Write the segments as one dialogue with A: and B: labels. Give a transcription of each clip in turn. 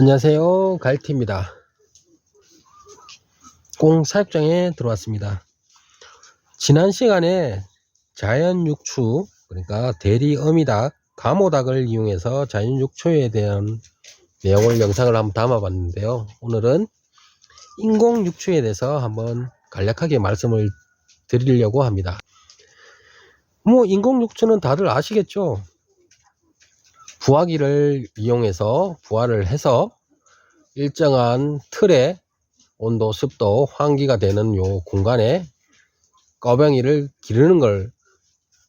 A: 안녕하세요, 갈티입니다. 꽁 사육장에 들어왔습니다. 지난 시간에 자연 육추, 그러니까 대리 어미닭, 가모닭을 이용해서 자연 육추에 대한 내용을 영상을 한번 담아 봤는데요. 오늘은 인공 육추에 대해서 한번 간략하게 말씀을 드리려고 합니다. 인공 육추는 다들 아시겠죠? 부화기를 이용해서 부화를 해서 일정한 틀에 온도, 습도, 환기가 되는 요 공간에 꺼병이를 기르는 걸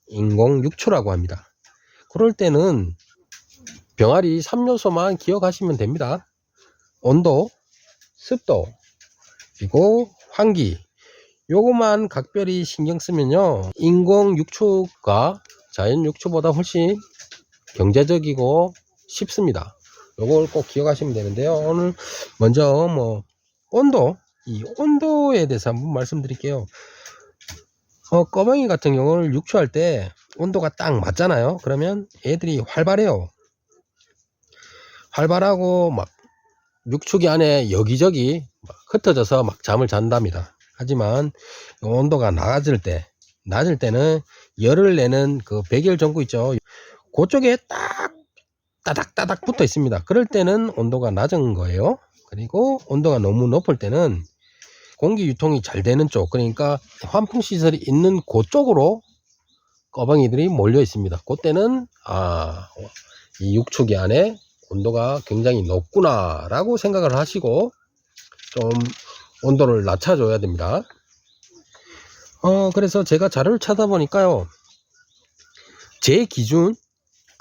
A: 인공 육추라고 합니다. 그럴 때는 병아리 3요소만 기억하시면 됩니다. 온도, 습도, 그리고 환기, 요것만 각별히 신경 쓰면요, 인공 육추가 자연 육추보다 훨씬 경제적이고 쉽습니다. 요걸 꼭 기억하시면 되는데요. 오늘 먼저 이 온도에 대해서 한번 말씀드릴게요. 꺼벙이 같은 경우는 육추할 때 온도가 딱 맞잖아요. 그러면 애들이 활발해요. 활발하고 막 육축이 안에 여기저기 막 흩어져서 막 잠을 잔답니다. 하지만 온도가 낮을 때는 열을 내는 그 백열 전구 있죠. 그쪽에 딱 따닥따닥 붙어 있습니다. 그럴 때는 온도가 낮은 거예요. 그리고 온도가 너무 높을 때는 공기 유통이 잘 되는 쪽, 그러니까 환풍 시설이 있는 그쪽으로 꺼벙이들이 몰려 있습니다. 그때는 이 육축이 안에 온도가 굉장히 높구나 라고 생각을 하시고 좀 온도를 낮춰줘야 됩니다. 그래서 제가 자료를 찾아보니까요, 제 기준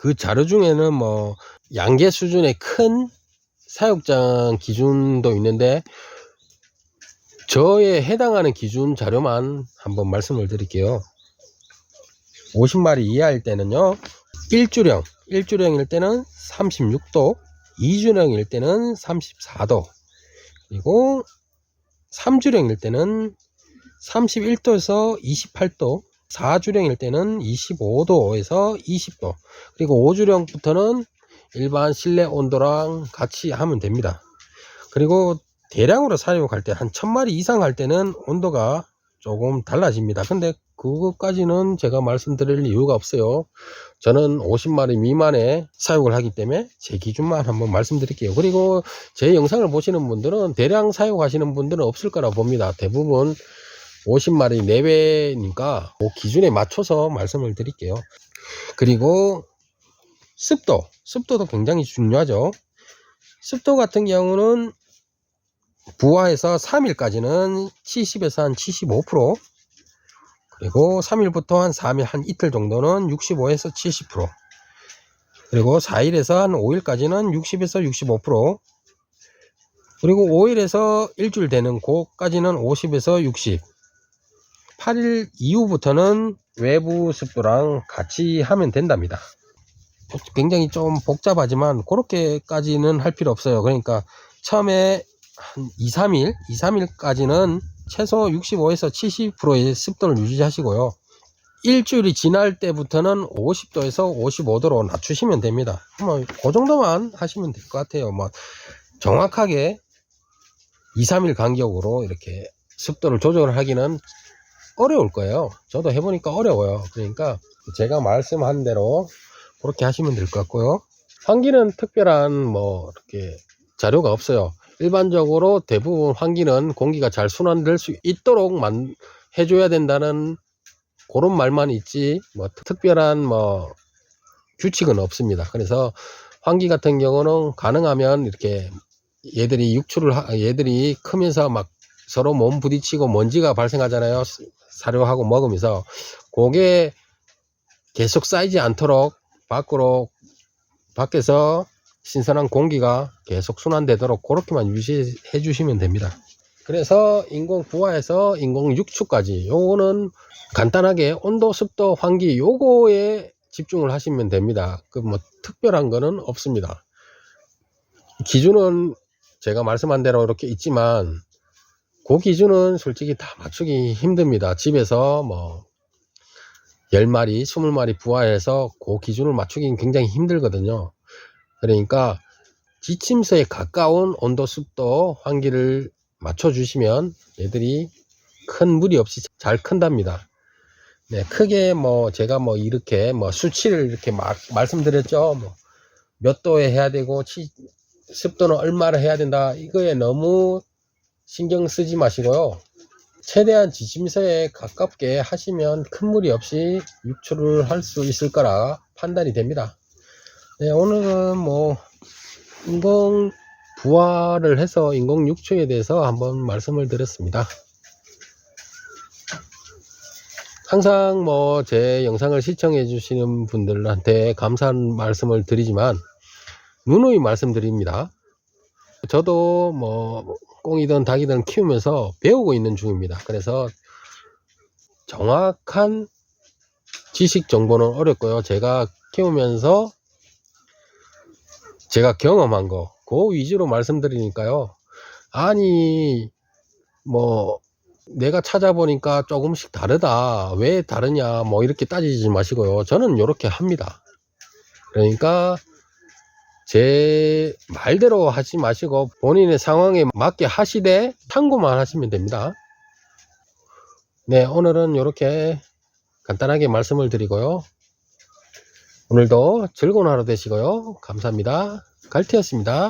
A: 그 자료 중에는 양계 수준의 큰 사육장 기준도 있는데, 저에 해당하는 기준 자료만 한번 말씀을 드릴게요. 50마리 이하일 때는요, 1주령일 때는 36도, 2주령일 때는 34도, 그리고 3주령일 때는 31도에서 28도, 4주령일 때는 25도에서 20도, 그리고 5주령부터는 일반 실내 온도랑 같이 하면 됩니다. 그리고 대량으로 사육할 때 한 1000마리 이상 할 때는 온도가 조금 달라집니다. 근데 그것까지는 제가 말씀드릴 이유가 없어요. 저는 50마리 미만의 사육을 하기 때문에 제 기준만 한번 말씀드릴게요. 그리고 제 영상을 보시는 분들은 대량 사육하시는 분들은 없을 거라 봅니다. 대부분 50마리 내외니까 그 기준에 맞춰서 말씀을 드릴게요. 그리고 습도도 굉장히 중요하죠. 습도 같은 경우는 부화해서 3일까지는 70에서 한 75%, 그리고 3일부터 한 3일, 한 이틀 정도는 65에서 70%, 그리고 4일에서 한 5일까지는 60에서 65%, 그리고 5일에서 일주일 되는 곳까지는 50에서 60, 8일 이후부터는 외부 습도랑 같이 하면 된답니다. 굉장히 좀 복잡하지만 그렇게까지는 할 필요 없어요. 그러니까 처음에 한 2, 3일까지는 최소 65에서 70%의 습도를 유지하시고요. 일주일이 지날 때부터는 50도에서 55도로 낮추시면 됩니다. 그 정도만 하시면 될 것 같아요. 정확하게 2, 3일 간격으로 이렇게 습도를 조절을 하기는 어려울 거예요. 저도 해보니까 어려워요. 그러니까 제가 말씀한 대로 그렇게 하시면 될 것 같고요. 환기는 특별한 이렇게 자료가 없어요. 일반적으로 대부분 환기는 공기가 잘 순환될 수 있도록 해줘야 된다는 그런 말만 있지 특별한 규칙은 없습니다. 그래서 환기 같은 경우는 가능하면 이렇게 얘들이 크면서 막 서로 몸 부딪히고 먼지가 발생하잖아요. 사료하고 먹으면서 그게 계속 쌓이지 않도록 밖에서 신선한 공기가 계속 순환되도록 그렇게만 유지해 주시면 됩니다. 그래서 인공 부화에서 인공 육축까지 요거는 간단하게 온도, 습도, 환기 요거에 집중을 하시면 됩니다. 특별한 거는 없습니다. 기준은 제가 말씀한 대로 이렇게 있지만 그 기준은 솔직히 다 맞추기 힘듭니다. 집에서 10마리, 20마리 부화해서 그 기준을 맞추기는 굉장히 힘들거든요. 그러니까 지침서에 가까운 온도, 습도, 환기를 맞춰주시면 얘들이 큰 무리 없이 잘 큰답니다. 네, 크게 제가 이렇게 수치를 이렇게 막 말씀드렸죠. 몇 도에 해야 되고 습도는 얼마나 해야 된다. 이거에 너무 신경 쓰지 마시고요. 최대한 지침서에 가깝게 하시면 큰 무리 없이 유출을 할 수 있을 거라 판단이 됩니다. 네, 오늘은 인공 부화를 해서 인공 육초에 대해서 한번 말씀을 드렸습니다. 항상 제 영상을 시청해 주시는 분들한테 감사한 말씀을 드리지만 누누이 말씀드립니다. 저도 꽁이든 닭이든 키우면서 배우고 있는 중입니다. 그래서 정확한 지식 정보는 어렵고요. 제가 키우면서 제가 경험한 거 그 위주로 말씀드리니까요. 아니 내가 찾아보니까 조금씩 다르다, 왜 다르냐 이렇게 따지지 마시고요. 저는 이렇게 합니다. 그러니까 제 말대로 하지 마시고 본인의 상황에 맞게 하시되 참고만 하시면 됩니다. 네, 오늘은 이렇게 간단하게 말씀을 드리고요. 오늘도 즐거운 하루 되시고요. 감사합니다. 갈티였습니다.